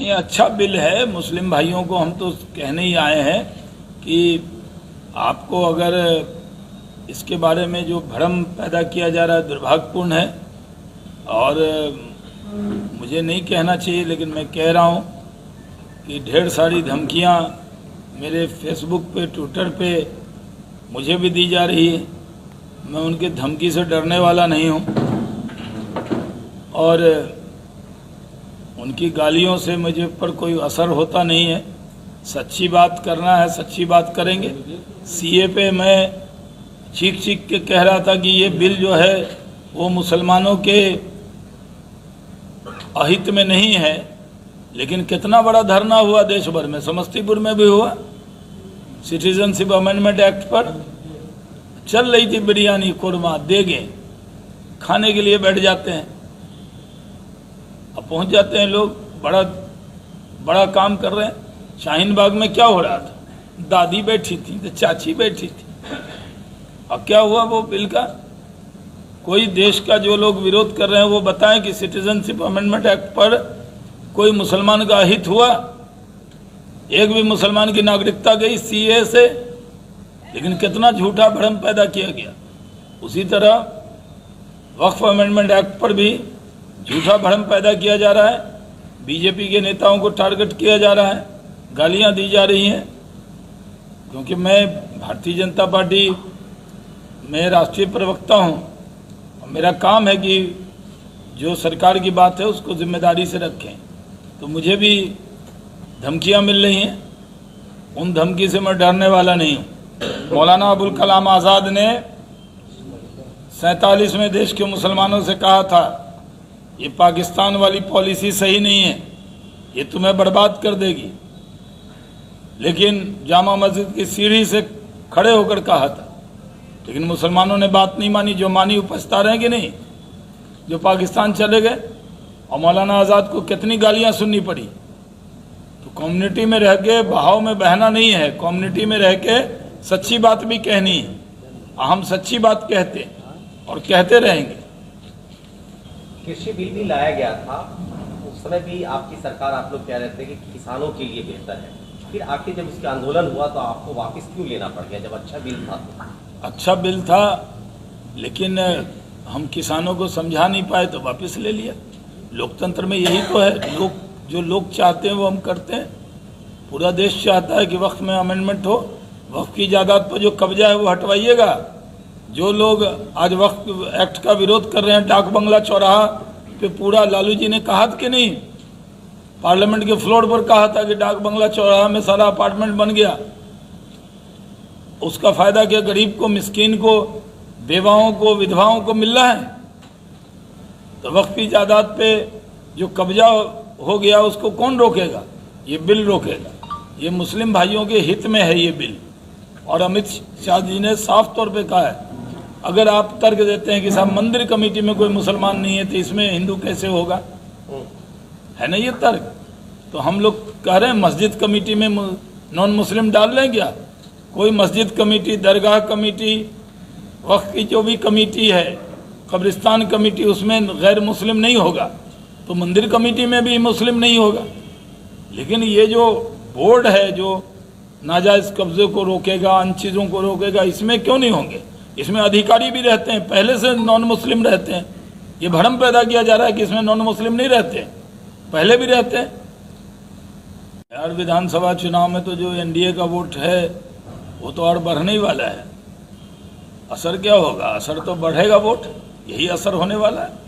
नहीं, अच्छा बिल है। मुस्लिम भाइयों को हम तो कहने ही आए हैं कि आपको अगर इसके बारे में जो भ्रम पैदा किया जा रहा है दुर्भाग्यपूर्ण है, और मुझे नहीं कहना चाहिए लेकिन मैं कह रहा हूँ कि ढेर सारी धमकियाँ मेरे फेसबुक पे, ट्विटर पे मुझे भी दी जा रही है। मैं उनकी धमकी से डरने वाला नहीं हूँ और उनकी गालियों से मुझे पर कोई असर होता नहीं है। सच्ची बात करना है, सच्ची बात करेंगे। सीए पे मैं चीख चीख के कह रहा था कि ये बिल जो है वो मुसलमानों के अहित में नहीं है, लेकिन कितना बड़ा धरना हुआ देश भर में, समस्तीपुर में भी हुआ। सिटीजनशिप अमेंडमेंट एक्ट पर चल रही थी बिरयानी, कुरमा, देगे खाने के लिए बैठ जाते हैं। अब पहुंच जाते हैं लोग, बड़ा बड़ा काम कर रहे हैं। शाहीन बाग में क्या हो रहा था? दादी बैठी थी तो चाची बैठी थी। अब क्या हुआ वो बिल का? कोई देश का जो लोग विरोध कर रहे हैं वो बताएं कि सिटीजनशिप अमेंडमेंट एक्ट पर कोई मुसलमान का हित हुआ? एक भी मुसलमान की नागरिकता गई सीए से? लेकिन कितना झूठा भ्रम पैदा किया गया। उसी तरह वक्फ अमेंडमेंट एक्ट पर भी झूठा भ्रम पैदा किया जा रहा है। बीजेपी के नेताओं को टारगेट किया जा रहा है, गालियां दी जा रही हैं। क्योंकि मैं भारतीय जनता पार्टी में राष्ट्रीय प्रवक्ता हूं और मेरा काम है कि जो सरकार की बात है उसको जिम्मेदारी से रखें। तो मुझे भी धमकियां मिल रही हैं, उन धमकी से मैं डरने वाला नहीं हूं। मौलाना अबुल कलाम आज़ाद ने 47 में देश के मुसलमानों से कहा था ये पाकिस्तान वाली पॉलिसी सही नहीं है, ये तुम्हें बर्बाद कर देगी। लेकिन जामा मस्जिद की सीढ़ी से खड़े होकर कहा था, लेकिन मुसलमानों ने बात नहीं मानी। जो मानी वो पछता रहे कि नहीं, जो पाकिस्तान चले गए। और मौलाना आज़ाद को कितनी गालियां सुननी पड़ी। तो कम्युनिटी में रह के बहाव में बहना नहीं है, कम्युनिटी में रह के सच्ची बात भी कहनी है। हम सच्ची बात कहते और कहते रहेंगे। कृषि बिल भी लाया गया था, उस समय भी आपकी सरकार, आप लोग कह रहे थे कि किसानों के लिए बेहतर है। फिर आखिर जब इसका आंदोलन हुआ तो आपको वापस क्यों लेना पड़ गया, जब अच्छा बिल था? अच्छा बिल था, लेकिन हम किसानों को समझा नहीं पाए तो वापस ले लिया। लोकतंत्र में यही तो है, जो लोग चाहते हैं वो हम करते हैं। पूरा देश चाहता है कि वक्फ में अमेंडमेंट हो, वक्फ की जायदाद पर जो कब्जा है वो हटवाइएगा। जो लोग आज वक्फ एक्ट का विरोध कर रहे हैं, डाक बंगला चौराहा पे पूरा, लालू जी ने कहा कि नहीं, पार्लियामेंट के फ्लोर पर कहा था कि डाक बंगला चौराहा में सारा अपार्टमेंट बन गया। उसका फायदा क्या गरीब को, मिस्कीन को, बेवाओं को, विधवाओं को मिल रहा है? तो वक्फ की जायदाद पे जो कब्जा हो गया उसको कौन रोकेगा? ये बिल रोकेगा। ये मुस्लिम भाइयों के हित में है ये बिल। और अमित शाह जी ने साफ तौर पे कहा है, अगर आप तर्क देते हैं कि साहब मंदिर कमेटी में कोई मुसलमान नहीं है तो इसमें हिंदू कैसे होगा, है ना ये तर्क? तो हम लोग कह रहे हैं मस्जिद कमेटी में नॉन मुस्लिम डाल लें क्या? कोई मस्जिद कमेटी, दरगाह कमेटी, वक्फ की जो भी कमेटी है, कब्रिस्तान कमेटी, उसमें गैर मुस्लिम नहीं होगा तो मंदिर कमेटी में भी मुस्लिम नहीं होगा। लेकिन ये जो बोर्ड है जो नाजायज़ कब्जे को रोकेगा, अन चीज़ों को रोकेगा, इसमें क्यों नहीं होंगे? इसमें अधिकारी भी रहते हैं, पहले से नॉन मुस्लिम रहते हैं। ये भ्रम पैदा किया जा रहा है कि इसमें नॉन मुस्लिम नहीं रहते, पहले भी रहते हैं। यार विधानसभा चुनाव में तो जो एनडीए का वोट है वो तो और बढ़ने ही वाला है। असर क्या होगा? असर तो बढ़ेगा, वोट, यही असर होने वाला है।